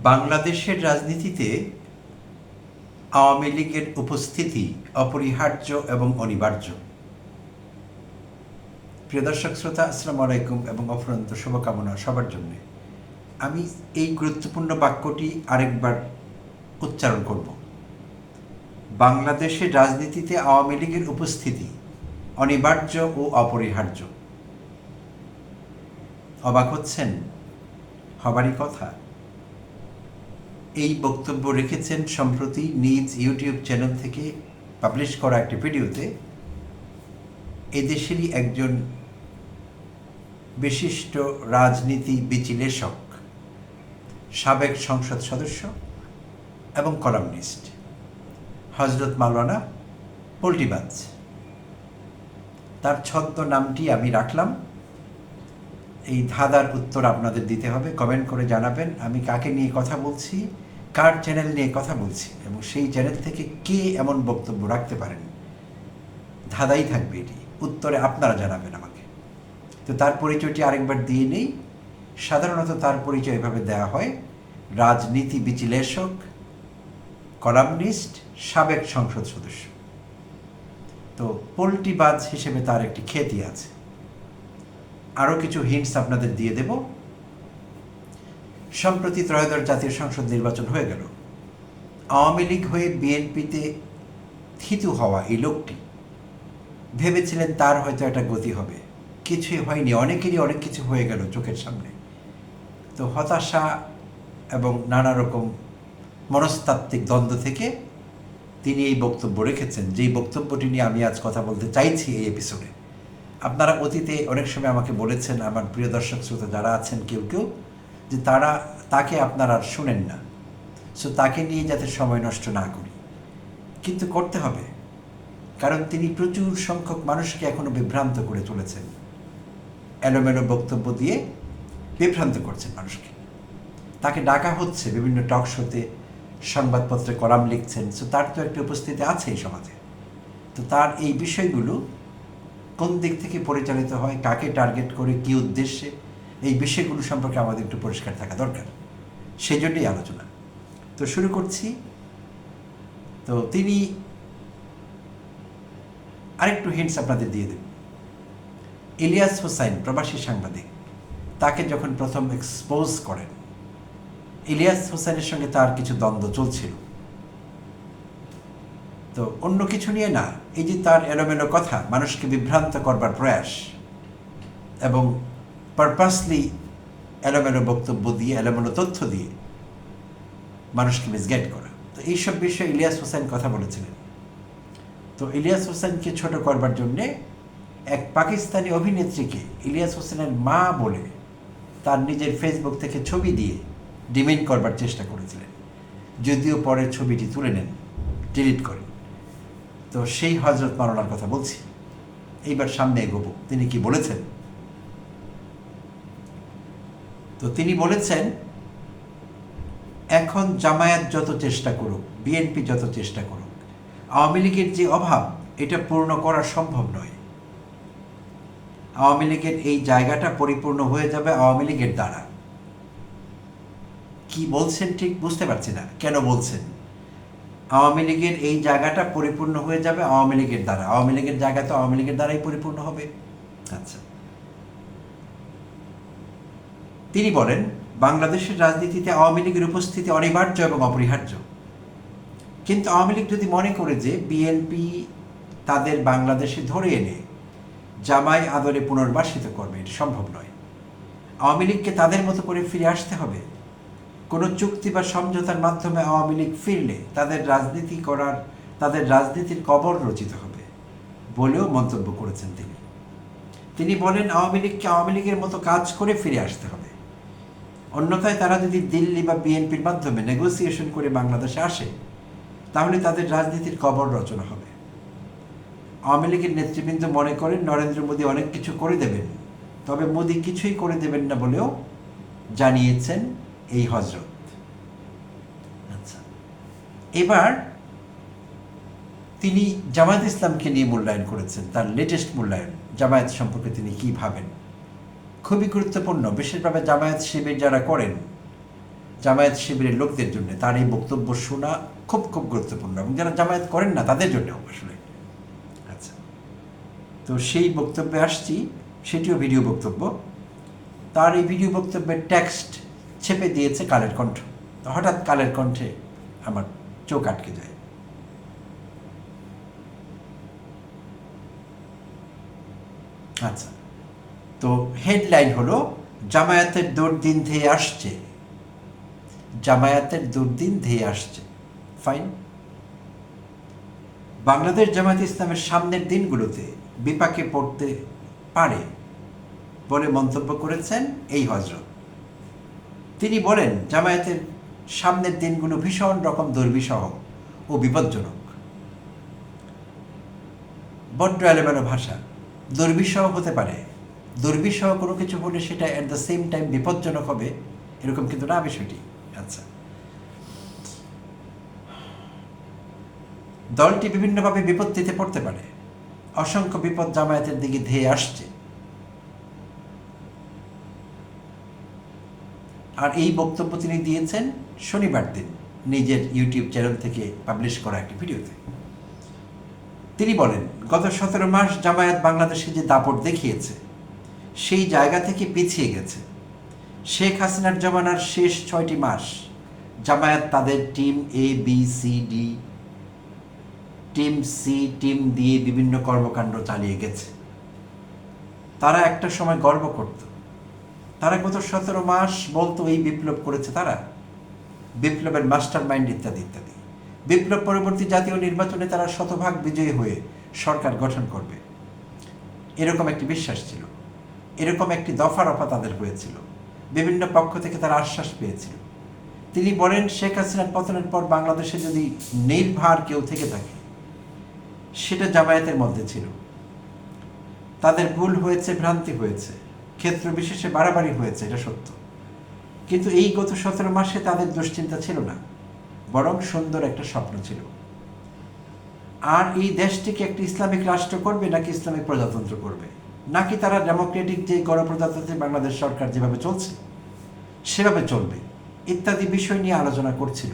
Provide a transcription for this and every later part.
বাংলাদেশের রাজনীতিতে আওয়ামী লীগের উপস্থিতি অপরিহার্য এবং অনিবার্য। প্রিয় দর্শক শ্রোতা, আসসালামু আলাইকুম এবং অফুরন্ত শুভকামনা সবার জন্য। আমি এই গুরুত্বপূর্ণ বাক্যটি আরেকবার উচ্চারণ করব। বাংলাদেশের রাজনীতিতে আওয়ামী লীগের উপস্থিতি অনিবার্য ও অপরিহার্য। অবাক হচ্ছেন? হবারই কথা। এই বক্তব্য রেখেছেন সম্প্রতি নিজ ইউটিউব চ্যানেল থেকে পাবলিশ করা একটি ভিডিওতে এদেশেরই একজন বিশিষ্ট রাজনীতি বিশ্লেষক, সাবেক সংসদ সদস্য এবং কলামনিস্ট হজরত মাওলানা পল্টিবাজ। তার ছদ্ম নামটি আমি রাখলাম। এই ধাঁধার উত্তর আপনাদের দিতে হবে, কমেন্ট করে জানাবেন আমি কাকে নিয়ে কথা বলছি, কার চ্যানেল নিয়ে কথা বলছি এবং সেই চ্যানেল থেকে কে এমন বক্তব্য রাখতে পারেন। ধাঁধাই থাকবে এটি, উত্তরে আপনারা জানাবেন আমাকে। তো তার পরিচয়টি আরেকবার দিয়ে নেই। সাধারণত তার পরিচয় এভাবে দেওয়া হয়: রাজনীতি বিশ্লেষক, কলামনিস্ট, সাবেক সংসদ সদস্য। তো পল্টিবাজ হিসেবে তার একটি খ্যাতি আছে। আরও কিছু হিন্টস আপনাদের দিয়ে দেব। সম্প্রতি ত্রয়োদশ জাতীয় সংসদ নির্বাচন হয়ে গেল। আওয়ামী লীগ হয়ে বিএনপিতে থিতু হওয়া এই লোকটি ভেবেছিলেন তার হয়তো একটা গতি হবে, কিছুই হয়নি। অনেকেরই অনেক কিছু হয়ে গেল চোখের সামনে। তো হতাশা এবং নানা রকম মনস্তাত্ত্বিক দ্বন্দ্ব থেকে তিনি এই বক্তব্য রেখেছেন, যেই বক্তব্যটি নিয়ে আমি আজ কথা বলতে চাইছি এই এপিসোডে। আপনারা অতীতে অনেক সময় আমাকে বলেছেন, আমার প্রিয় দর্শক শ্রোতা যারা আছেন কেউ কেউ, যে তাকে আপনারা আর শুনেন না। সো তাকে নিয়ে যাতে সময় নষ্ট না করি, কিন্তু করতে হবে, কারণ তিনি প্রচুর সংখ্যক মানুষকে এখনো বিভ্রান্ত করে চলেছেন। এলোমেলো বক্তব্য দিয়ে বিভ্রান্ত করছেন মানুষকে। তাকে ডাকা হচ্ছে বিভিন্ন টক শোতে, সংবাদপত্রে কলাম লিখছেন। সো তার তো একটা উপস্থিতি আছে এই সমাজে। তো তার এই বিষয়গুলো কোন দিক থেকে পরিচালিত হয়, কাকে টার্গেট করে, কী উদ্দেশ্যে, এই বিষয়গুলো সম্পর্কে আমাদের একটু পরিষ্কার থাকা দরকার। সেই জন্যই আলোচনা। তো শুরু করছি। তো তিনি আরেকটু হিন্টস আপনাদের দিয়ে দেব। ইলিয়াস হোসাইন, প্রবাসী সাংবাদিক, তাকে যখন প্রথম এক্সপোজ করেন, ইলিয়াস হোসাইনের সঙ্গে তার কিছু দ্বন্দ্ব চলছিল। তো অন্য কিছু নিয়ে না, এই যে তার এলোমেলো কথা, মানুষকে বিভ্রান্ত করবার প্রয়াস এবং পারপাসলি এলোমেলো বক্তব্য দিয়ে, এলোমেলো তথ্য দিয়ে মানুষকে মিসগাইড করা। তো এইসব বিষয়ে ইলিয়াস হোসেন কথা বলেছিলেন। তো ইলিয়াস হোসেনকে ছোট করবার জন্যে এক পাকিস্তানি অভিনেত্রীকে ইলিয়াস হোসেনের মা বলে তার নিজের ফেসবুক থেকে ছবি দিয়ে ডিমেন্ড করবার চেষ্টা করেছিলেন, যদিও পরে ছবিটি তুলে নেন, ডিলিট করেন। তো সেই হজরত মাওলানার কথা বলছি। এইবার সামনে এগোবো, তিনি কি বলেছেন। তো তিনি বলেছেন, এখন জামায়াত যত চেষ্টা করুক, বিএনপি যত চেষ্টা করুক, আওয়ামী লীগের যে অভাব এটা পূর্ণ করা সম্ভব নয়। আওয়ামী লীগের এই জায়গাটা পরিপূর্ণ হয়ে যাবে আওয়ামী লীগের দ্বারা। কি বলছেন ঠিক বুঝতে পারছি না, কেন বলছেন আওয়ামী লীগের এই জায়গাটা পরিপূর্ণ হয়ে যাবে আওয়ামী লীগের দ্বারা? আওয়ামী লীগের জায়গা তো আওয়ামী লীগের দ্বারাই পরিপূর্ণ হবে। আচ্ছা, তিনি বলেন বাংলাদেশের রাজনীতিতে আওয়ামী লীগের উপস্থিতি অনিবার্য এবং অপরিহার্য। কিন্তু আওয়ামী লীগ যদি মনে করে যে বিএনপি তাদের বাংলাদেশে ধরে এনে জামাই আদরে পুনর্বাসিত করবে, এটা সম্ভব নয়। আওয়ামী লীগকে তাদের মতো করে ফিরে আসতে হবে। কোনো চুক্তি বা সমঝোতার মাধ্যমে আওয়ামী লীগ ফিরলে তাদের রাজনীতির কবর রচিত হবে বলেও মন্তব্য করেছেন তিনি। তিনি বলেন আওয়ামী লীগকে আওয়ামী লীগের মতো কাজ করে ফিরে আসতে হবে, অন্যথায় তারা যদি দিল্লি বা বিএনপির মাধ্যমে নেগোসিয়েশন করে বাংলাদেশে আসে তাহলে তাদের রাজনীতির কবর রচনা হবে। আওয়ামী লীগের নেতৃবৃন্দ মনে করেন নরেন্দ্র মোদী অনেক কিছু করে দেবেন, তবে মোদী কিছুই করে দেবেন না বলেও জানিয়েছেন এই হজরত। আচ্ছা, এবার তিনি জামায়াত ইসলামকে নিয়ে মূল্যায়ন করেছেন, তার লেটেস্ট মূল্যায়ন। জামায়াত সম্পর্কে তিনি কি ভাবেন খুবই গুরুত্বপূর্ণ। বিশেষভাবে জামায়াত শিবির যারা করেন, জামায়াত শিবিরের লোকদের জন্য তার এই বক্তব্য শোনা খুব খুব গুরুত্বপূর্ণ, এবং যারা জামায়াত করেন না তাদের জন্যও আসলে। আচ্ছা, তো সেই বক্তব্যে আসছি, সেটিও ভিডিও বক্তব্য। তার এই ভিডিও বক্তব্যের টেক্সট ছেপে দিয়েছে কালের কণ্ঠ। তো হঠাৎ কালের কণ্ঠে আমার চোখ আটকে যায়। আচ্ছা, তো হেডলাইন হলো জামায়াতের দুর্দিন ধেয়ে আসছে, জামায়াতের দুর্দিন ধেয়ে আসছে। ফাইন। বাংলাদেশ জামায়াত ইসলামের সামনের দিনগুলোতে বিপাকে পড়তে পারে বলে মন্তব্য করেছেন এই হজরত। তিনি বলেন, জামায়াতের সামনের দিনগুলো ভীষণ রকম দুর্বিষহ ও বিপজ্জনক। বড্ড এলোমেলো ভাষা। দুর্বিষহ হতে পারে, দুর্বিষহ কোনো কিছু হলে সেটা অ্যাট দ্য সেম টাইম বিপজ্জনক হবে, এরকম কিন্তু না বিষয়টি। আচ্ছা, দলটি বিভিন্নভাবে বিপত্তিতে পড়তে পারে, অসংখ্য বিপদ জামায়াতের দিকে ধেয়ে আসছে। আর এই বক্তব্য তিনি দিয়েছেন শনিবার দিন নিজের ইউটিউব চ্যানেল থেকে পাবলিশ করা একটি ভিডিওতে। তিনি বলেন, গত 17 মাস জামায়াত বাংলাদেশে যে দাপট দেখিয়েছে সেই জায়গা থেকে পিছিয়ে গেছে। শেখ হাসিনার জমানার শেষ 6টি মাস জামায়াত তাদের team A, B, C, D, team C, team দিয়ে বিভিন্ন কর্মকাণ্ড চালিয়ে গেছে। তারা একটা সময় গর্ব করত, তারা গত 17 মাস বলতো এই বিপ্লব করেছে তারা, বিপ্লবের মাস্টার মাইন্ড ইত্যাদি ইত্যাদি। বিপ্লব পরবর্তী জাতীয় নির্বাচনে তারা শতভাগ বিজয়ী হয়ে সরকার গঠন করবে, এরকম একটি বিশ্বাস ছিল, এরকম একটি দফা রফা তাদের হয়েছিল, বিভিন্ন পক্ষ থেকে তারা আশ্বাস পেয়েছিল। তিনি বলেন, শেখ হাসিনার পতনের পর বাংলাদেশে যদি নির্ভার কেউ থেকে থাকে সেটা জামায়াতের মধ্যে ছিল। তাদের ভুল হয়েছে, ভ্রান্তি হয়েছে, ক্ষেত্র বিশেষে বাড়াবাড়ি হয়েছে, এটা সত্য। কিন্তু এই গত 17 মাসে তাদের দুশ্চিন্তা ছিল না, বরং সুন্দর একটা স্বপ্ন ছিল। আর এই দেশটিকে একটি ইসলামিক রাষ্ট্র করবে নাকি ইসলামিক প্রজাতন্ত্র করবে, নাকি তারা ডেমোক্রেটিক যে গণপ্রজাতন্ত্রী বাংলাদেশ সরকার যেভাবে চলছে সেভাবে চলবে ইত্যাদি বিষয় নিয়ে আলোচনা করছিল।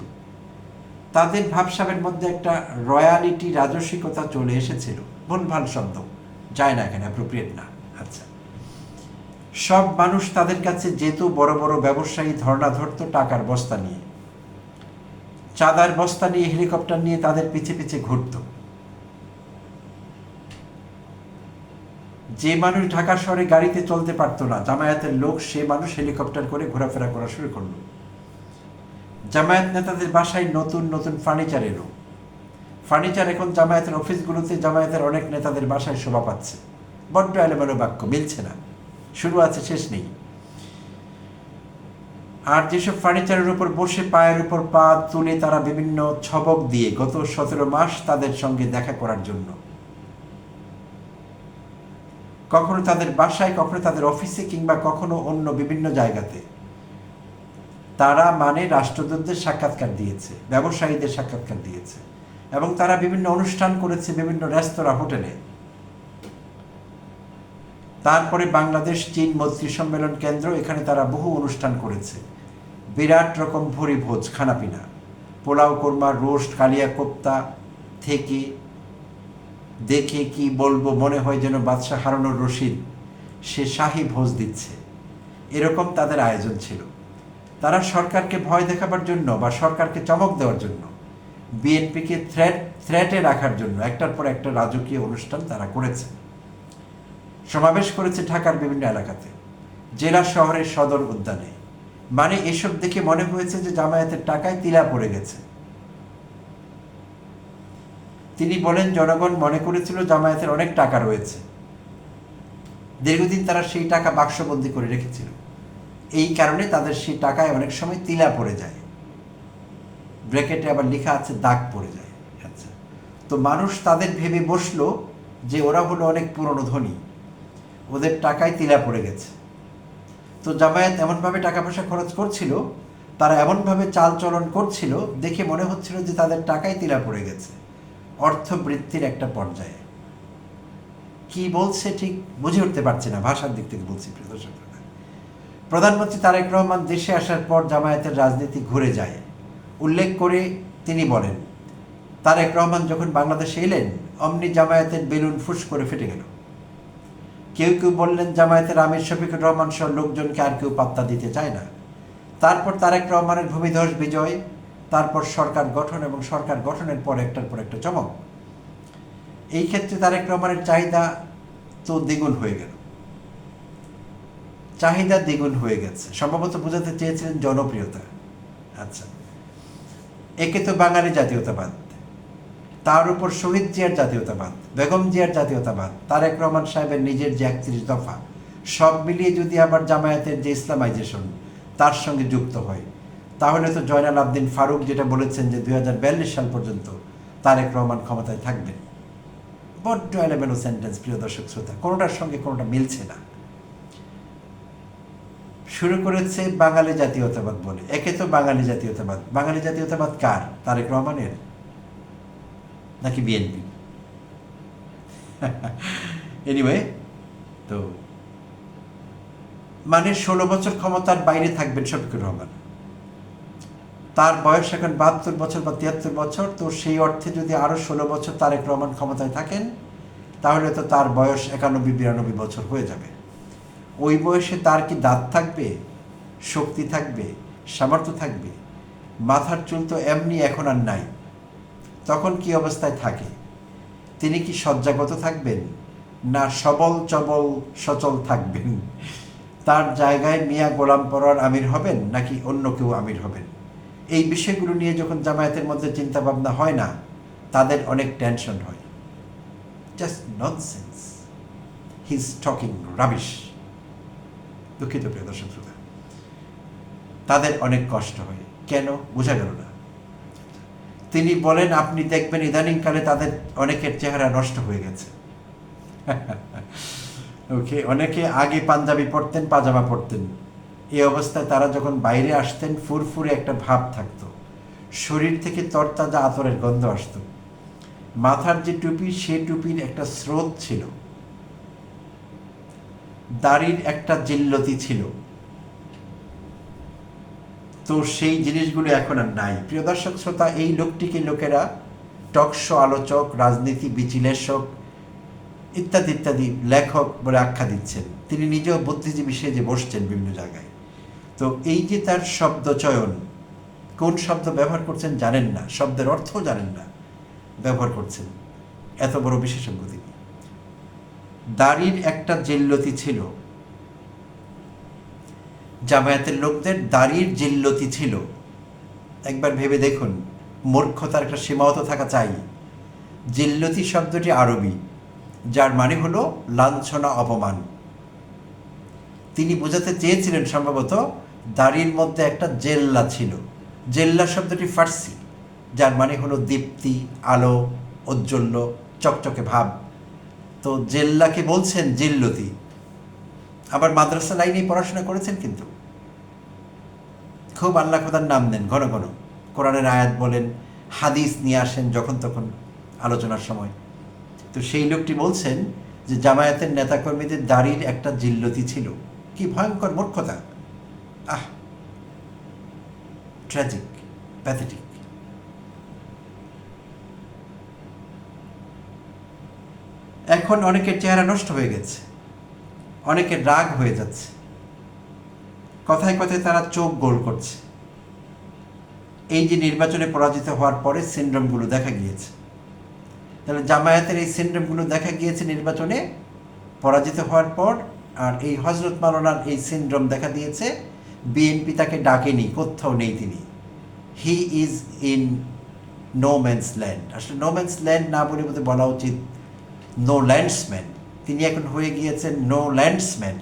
তাদের ভাবসাবের মধ্যে একটা রয়্যালিটি, রাজস্বিকতা চলে এসেছিল। ভুলভাল শব্দ যায় না এখানে, অ্যাপ্রোপ্রিয়েট না। আচ্ছা, সব মানুষ তাদের কাছে যেত, বড় বড় ব্যবসায়ী ধর্ণা ধরত টাকার বস্তা নিয়ে, চাঁদার বস্তা নিয়ে, হেলিকপ্টার নিয়ে তাদের পিছে পিছে ঘুরত। যে মানুষ ঢাকা শহরে গাড়িতে চলতে পারতো না, জামায়াতের লোক সে মানুষ হেলিকপ্টার করে ঘোরাফেরা করা শুরু করলো। জামায়াত নেতাদের বাসায় নতুন নতুন ফার্নিচার এলো। ফার্নিচার এখন জামায়াতের অফিসগুলোতে জামায়াতের অনেক নেতাদের বাসায় শোভা পাচ্ছে। বড্ড এলোমেলো বাক্য, মিলছে না, শুরু আছে শেষ নেই। আর যেসব ফার্নিচারের উপর বসে পায়ের উপর পা তুলে তারা বিভিন্ন ছবক দিয়ে গত 17 মাস তাদের সঙ্গে দেখা করার জন্য, কখনো তাদের বাসায়, কখনো তাদের অফিসে, কিংবা কখনো অন্য বিভিন্ন জায়গাতে তারা মানে রাষ্ট্রদূতদের সাক্ষাৎকার দিয়েছে, ব্যবসায়ীদের সাক্ষাৎকার দিয়েছে, এবং তারা বিভিন্ন অনুষ্ঠান করেছে বিভিন্ন রেস্তোরাঁ, হোটেলে। তারপরে বাংলাদেশ চীন মৈত্রী সম্মেলন কেন্দ্র, এখানে তারা বহু অনুষ্ঠান করেছে, বিরাট রকম ভরি ভোজ, খানাপিনা, পোলাও, কোরমা, রোস্ট, কালিয়া কোপ্তা থেকে দেখে কি বলবো, মনে হয় যেন বাদশাহ হারুনুর রশিদ সে শাহী ভোজ দিচ্ছে, এরকম তাদের আয়োজন ছিল। তারা সরকারকে ভয় দেখাবার জন্য বা সরকারকে চমক দেওয়ার জন্য, বিএনপিকে থ্রেটে রাখার জন্য একটার পর একটা রাজকীয় অনুষ্ঠান তারা করেছে। সমাবেশ করেছে ঢাকার বিভিন্ন এলাকাতে, জেলা শহরের সদর উদ্যানে। মানে এসব দেখে মনে হয়েছে যে জামায়াতের টাকায় তিলা পড়ে গেছে। তিনি বলেন, জনগণ মনে করেছিল জামায়াতের অনেক টাকা রয়েছে, দীর্ঘদিন তারা সেই টাকা বাক্সবন্দি করে রেখেছিল, এই কারণে তাদের সেই টাকায় অনেক সময় তিলা পড়ে যায়, ব্র্যাকেটে আবার লেখা আছে দাগ পড়ে যায়। আচ্ছা, তো মানুষ তাদের ভেবে বসলো যে ওরা হলো অনেক পুরনো ধনী, ওদের টাকায় তিলা পড়ে গেছে। তো জামায়াত এমনভাবে টাকা পয়সা খরচ করছিল, তারা এমনভাবে চালচলন করছিল, দেখে মনে হচ্ছিল যে তাদের টাকায় তিলা পড়ে গেছে, অর্থবৃত্তির একটা পর্যায়ে। কি বলছে ঠিক বুঝে উঠতে পারছে না, ভাষার দিক থেকে বলছি প্রিয় দর্শক। প্রধানমন্ত্রী তারেক রহমান দেশে আসার পর জামায়াতের রাজনীতি ঘুরে যায় উল্লেখ করে তিনি বলেন, তারেক রহমান যখন বাংলাদেশে এলেন অমনি জামায়াতের বেলুন ফুস করে ফেটে গেল। কেউ কেউ বললেন জামায়াতের আমির শফিকুর রহমান সহ লোকজনকে আর কেউ পাত্তা দিতে চায় না। তারপর তারেক রহমানের ভূমিধস বিজয়, তারপর সরকার গঠন এবং সরকার গঠনের পর একটার পর একটা চমক। এই ক্ষেত্রে তারেক রহমানের চাহিদা তো দ্বিগুণ হয়ে গেল, চাহিদা দ্বিগুণ হয়ে গেছে। সম্ভবত বোঝাতে চেয়েছিলেন জনপ্রিয়তা। আচ্ছা, একে তো বাঙালি জাতীয়তাবাদ, তার উপর শহীদ জিয়ার জাতীয়তাবাদ, বেগম জিয়ার জাতীয়তাবাদ, তারেক রহমান সাহেবের নিজের যে 31 দফা, সব মিলিয়ে যদি আবার জামায়াতের যে ইসলামাইজেশন তার সঙ্গে যুক্ত হয়, তাহলে তো জয়নাল আবদিন ফারুক যেটা বলেছেন যে 2042 সাল পর্যন্ত তারেক রহমান ক্ষমতায় থাকবেন, বড্ড এলোমেলো সেন্টেন্স প্রিয় দর্শক শ্রোতা, কোনোটার সঙ্গে কোনোটা মিলছে না। শুরু করেছে বাঙালি জাতীয়তাবাদ বলে। একে তো বাঙালি জাতীয়তাবাদ, বাঙালি জাতীয়তাবাদ কার? তারেক রহমানের নাকি বিএনপি? এনিওয়ে, তো মানে 16 বছর ক্ষমতার বাইরে থাকবেন শফিকুর রহমান। তার বয়স এখন 72 বছর বা 73 বছর, তো সেই অর্থে যদি আরো 16 বছর তারেক রহমান ক্ষমতায় থাকেন তাহলে তো তার বয়স 91-92 বছর হয়ে যাবে। ওই বয়সে তার কি দাঁত থাকবে, শক্তি থাকবে, সামর্থ্য থাকবে? মাথার চুল তো এমনি এখন আর নাই, তখন কি অবস্থায় থাকে? তিনি কি শয্যাগত থাকবেন, না সবল চবল সচল থাকবেন? তার জায়গায় মিয়া গোলাম পরোয়ার আমির হবেন নাকি অন্য কেউ আমির হবেন? এই বিষয়গুলো নিয়ে যখন জামায়াতের মধ্যে চিন্তা ভাবনা হয় না, তাদের অনেক টেনশন হয়। Just nonsense, he is talking rubbish. দুঃখিত প্রিয় দর্শক শ্রোতা, তাদের অনেক কষ্ট হয়। কেন বোঝা গেল না? তিনি বলেন, আপনি দেখবেন ইদানিংকালে তাদের অনেকের চেহারা নষ্ট হয়ে গেছে। ওকে, অনেকে আগে পাঞ্জাবি পরতেন, পাজামা পরতেন, এই অবস্থায় তারা যখন বাইরে আসতেন ফুরফুরে একটা ভাব থাকতো, শরীর থেকে তরতাজা আতরের গন্ধ আসতো, মাথার যে টুপি সে টুপির একটা স্রোত ছিল, দাড়ির একটা জিল্লতি ছিল। তো সেই জিনিসগুলো এখন আর নাই। প্রিয় দর্শক শ্রোতা, এই লোকটিকে লোকেরা টকশো আলোচক, রাজনীতি বিশ্লেষক ইত্যাদি ইত্যাদি লেখক বলে আখ্যা দিচ্ছেন। তিনি নিজেও বুদ্ধিজীবী সেজে বসছেন বিভিন্ন জায়গায়। তো এই যে তার শব্দ চয়ন, কোন শব্দ ব্যবহার করছেন জানেন না, শব্দের অর্থও জানেন না, ব্যবহার করছেন। এত বড় বিশেষজ্ঞ তিনি। দাড়ির একটা জিল্লতি ছিল, জামায়াতের লোকদের দাড়ির জিল্লতি ছিল। একবার ভেবে দেখুন, মূর্খতার একটা সীমাও তো থাকা চাই। জিল্লতি শব্দটি আরবি, যার মানে হলো লাঞ্ছনা, অপমান। তিনি বোঝাতে চেয়েছিলেন সম্ভবত দাড়ির মধ্যে একটা জেল্লা ছিল। জেল্লা শব্দটি ফার্সি, যার মানে হলো দীপ্তি, আলো, ঔজ্জ্বল্য, চকচকে ভাব। তো জেল্লাকে বলছেন জিল্লতি। আবার মাদ্রাসা লাইনে পড়াশোনা করেছেন, কিন্তু খুব আল্লাহ খোদার নাম নেন ঘন ঘন, কোরআনের আয়াত বলেন, হাদিস নিয়ে আসেন যখন তখন আলোচনার সময়। তো সেই লোকটি বলছেন যে জামায়াতের নেতাকর্মীদের দাড়ির একটা জিল্লতি ছিল। কি ভয়ঙ্কর মূর্খতা! আহ, ট্র্যাজিক, প্যাথেটিক। এখন অনেকের চেহারা নষ্ট হয়ে গেছে, অনেকের রাগ হয়ে যাচ্ছে, কথায় কথায় তারা চোখ গোল করছে। এই যে নির্বাচনে পরাজিত হওয়ার পরে সিনড্রোমগুলো দেখা গিয়েছে, তাহলে জামায়াতের এই সিনড্রোমগুলো দেখা গিয়েছে নির্বাচনে পরাজিত হওয়ার পর। আর এই হজরত মাওলানার এই সিনড্রোম দেখা দিয়েছে, বিএনপি তাকে ডাকেনি, কোথাও নেই তিনি। He is in no man's land. আসলে নো ম্যানস ল্যান্ড না বলে বোধহয় বলা উচিত নো ল্যান্ডসম্যান। তিনি এখন হয়ে গিয়েছেন no landsman.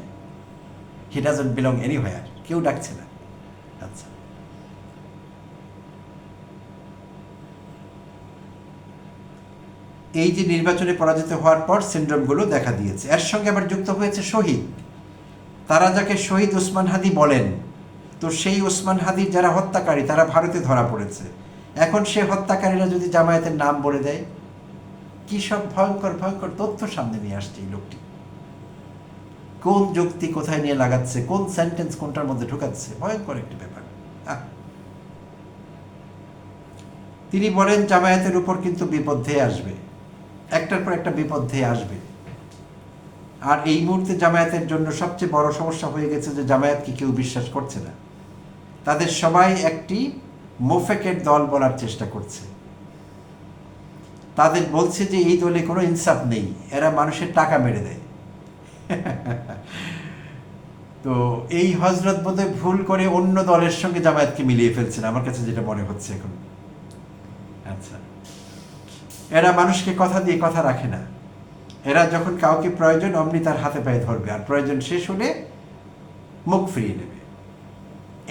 He doesn't belong anywhere, কেউ ডাকছে না। আচ্ছা, এই যে নির্বাচনে পরাজিত হওয়ার পর সিনড্রোমগুলো দেখা দিয়েছে, এর সঙ্গে আবার যুক্ত হয়েছে শহীদ। তারা যাকে শহীদ ওসমান হাদি বলেন, তো সেই ওসমান হাদির যারা হত্যাকারী তারা ভারতে ধরা পড়েছে। এখন সে হত্যাকারীরা যদি জামায়াতের নাম বলে দেয়, কি সব ভয়ঙ্কর ভয়ঙ্কর তথ্য সামনে নিয়ে আসছে এই লোকটি। কোন যুক্তি কোথায় নিয়ে লাগাচ্ছে, কোন সেন্টেন্স কোনটার মধ্যে ঢুকাচ্ছে, ভয়ঙ্কর একটি ব্যাপার। তিনি বলেন জামায়াতের উপর কিন্তু বিপদে আসবে, একটার পর একটা বিপদে আসবে। আর এই মুহূর্তে জামায়াতের জন্য সবচেয়ে বড় সমস্যা হয়ে গেছে যে জামায়াতকে কেউ বিশ্বাস করছে না। তাদের সবাই একটি মোফেকের দল বলার চেষ্টা করছে। তাদের বলছে যে এই দলে কোনো ইনসাফ নেই, এরা মানুষের টাকা মেরে দেয়। তো এই হজরত বোধহয় ভুল করে অন্য দলের সঙ্গে জামায়াতকে মিলিয়ে ফেলছেন, আমার কাছে যেটা মনে হচ্ছে এখন। আচ্ছা, এরা মানুষকে কথা দিয়ে কথা রাখে না। এরা যখন কাউকে প্রয়োজন অমনি তার হাতে পায়ে ধরবে, আর প্রয়োজন শেষ হলে মুখ ফিরিয়ে নেবে।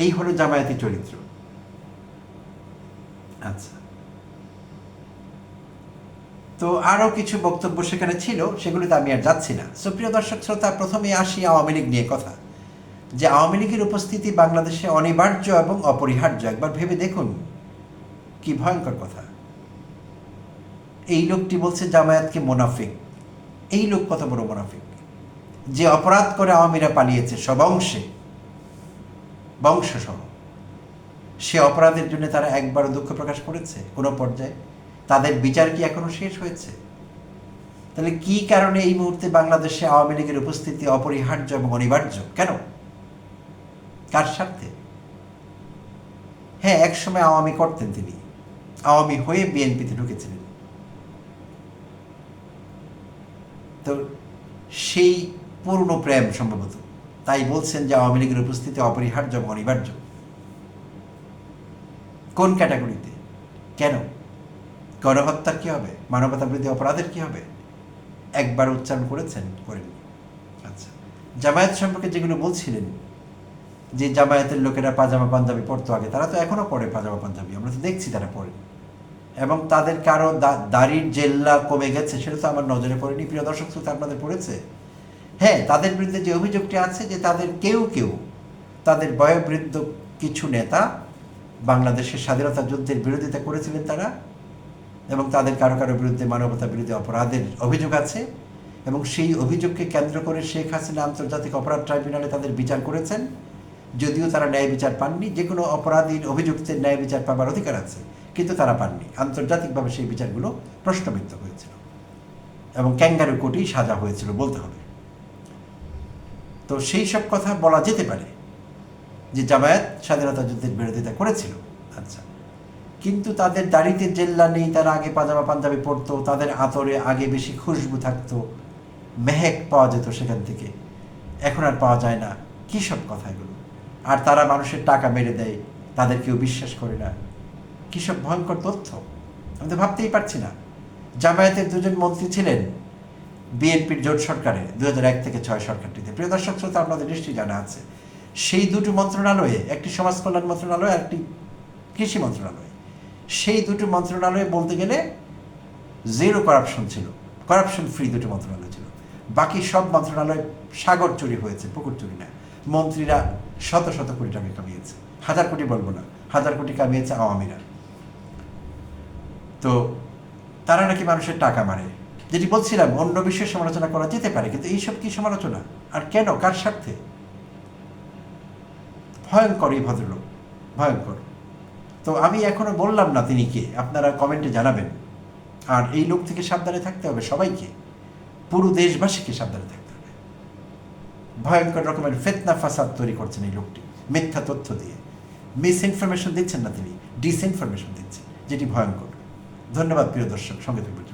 এই হলো জামায়াতি চরিত্র। আচ্ছা, তো আরও কিছু বক্তব্য সেখানে ছিল, সেগুলিতে আমি আর যাচ্ছি না। সুপ্রিয় দর্শক শ্রোতা, প্রথমে আসি আওয়ামী লীগ নিয়ে কথা। যে আওয়ামী লীগের উপস্থিতি বাংলাদেশে অনিবার্য এবং অপরিহার্য, একবার ভেবে দেখুন কি ভয়ঙ্কর কথা। এই লোকটি বলছে জামায়াতকে মুনাফিক। এই লোক কত বড় মুনাফিক, যে অপরাধ করে আওয়ামীরা পালিয়েছে সব অংশে, বংশসহ। সে অপরাধের জন্য তারা একবারও দুঃখ প্রকাশ করেছে কোনো পর্যায়ে? তাদের বিচার কি এখনো শেষ হয়েছে? তাহলে কি কারণে এই মুহূর্তে বাংলাদেশে আওয়ামী লীগের উপস্থিতি অপরিহার্য এবং অনিবার্য? কেন? কার স্বার্থে? হ্যাঁ, একসময় আওয়ামী করতেন তিনি, আওয়ামী হয়ে বিএনপিতে ঢুকেছিলেন। তো সেই পূর্ণ প্রেম সম্ভবত, তাই বলছেন যে আওয়ামী লীগের উপস্থিতি অপরিহার্য এবং অনিবার্য। কোন ক্যাটাগরিতে? কেন? গণহত্যার কি হবে? মানবতা বিরোধী অপরাধের কি হবে? একবার উচ্চারণ করেছেন? করেননি। আচ্ছা, জামায়াত সম্পর্কে যেগুলো বলছিলেন, যে জামায়াতের লোকেরা পাজামা পাঞ্জাবি পরতো আগে, তারা তো এখনো পরে পাজামা পাঞ্জাবি, আমরা তো দেখছি তারা পরে। এবং তাদের কারো দাড়ির জেল্লা কমে গেছে, সেটা তো আমার নজরে পড়েনি। প্রিয় দর্শক শ্রোতা, আপনাদের পড়েছে? হ্যাঁ, তাদের বিরুদ্ধে যে অভিযোগটি আছে যে তাদের কেউ কেউ, তাদের বয়োবৃদ্ধ কিছু নেতা বাংলাদেশের স্বাধীনতা যুদ্ধের বিরোধিতা করেছিলেন তারা, এবং তাদের কারো কারো বিরুদ্ধে মানবতা বিরোধী অপরাধের অভিযোগ আছে। এবং সেই অভিযোগকে কেন্দ্র করে শেখ হাসিনা আন্তর্জাতিক অপরাধ ট্রাইব্যুনালে তাদের বিচার করেছেন, যদিও তারা ন্যায় বিচার পাননি। যে কোনো অপরাধীর অভিযুক্তের ন্যায় বিচার পাবার অধিকার আছে, কিন্তু তারা পাননি। আন্তর্জাতিকভাবে সেই বিচারগুলো প্রশ্নবিদ্ধ হয়েছিল এবং ক্যাঙ্গারু কোর্টেই সাজা হয়েছিল বলতে হবে। তো সেই সব কথা বলা যেতে পারে যে জামায়াত স্বাধীনতা যুদ্ধের বিরোধিতা করেছিল। আচ্ছা, কিন্তু তাদের দাড়িতে জেল্লা নেই, তারা আগে পাজামা পাঞ্জাবি পরতো, তাদের আতরে আগে বেশি খুশবু থাকতো, মেহেক পাওয়া যেত সেখান থেকে, এখন আর পাওয়া যায় না। কী সব কথা এগুলো? আর তারা মানুষের টাকা মেরে দেয়, তাদের কেউ বিশ্বাস করে না। কী সব ভয়ঙ্কর তথ্য, আমি তো ভাবতেই পারছি না। জামায়াতের দুজন মন্ত্রী ছিলেন বিএনপির জোট সরকারে 2001 থেকে 2006 সরকারটিতে। প্রিয় দর্শক শ্রোতা, আপনাদের নিশ্চয়ই জানা আছে, সেই দুটো মন্ত্রণালয়ে, একটি সমাজ কল্যাণ মন্ত্রণালয় আর একটি কৃষি মন্ত্রণালয়, সেই দুটো মন্ত্রণালয়ে বলতে গেলে জিরো করাপশন ছিল, করাপশন ফ্রি দুটো মন্ত্রণালয় ছিল। বাকি সব মন্ত্রণালয় সাগর চুরি হয়েছে, পুকুর চুরি না। মন্ত্রীরা শত শত কোটি টাকা কামিয়েছে, হাজার কোটি বলবো না, হাজার কোটি কামিয়েছে আওয়ামীরা। তো তারা নাকি মানুষের টাকা মারে, যেটি বলছিলাম অন্য বিষয়ে সমালোচনা করা যেতে পারে, কিন্তু এইসব কি সমালোচনা? আর কেন? কার স্বার্থে? ভয়ঙ্কর এই ভদ্রলোক, ভয়ঙ্কর। তো আমি এখনো বললাম না তিনি কে, আপনারা কমেন্টে জানাবেন। আর এই লোক থেকে সাবধানে থাকতে হবে সবাইকে, পুরো দেশবাসীকে সাবধানে থাকতে হবে। ভয়ঙ্কর রকমের ফিতনা ফাসাদ তৈরি করছেন এই লোকটি, মিথ্যা তথ্য দিয়ে। মিস ইনফরমেশন দিচ্ছেন না তিনি, ডিসইনফরমেশন দিচ্ছেন, যেটি ভয়ঙ্কর। ধন্যবাদ প্রিয় দর্শক, সঙ্গে থাকবেন।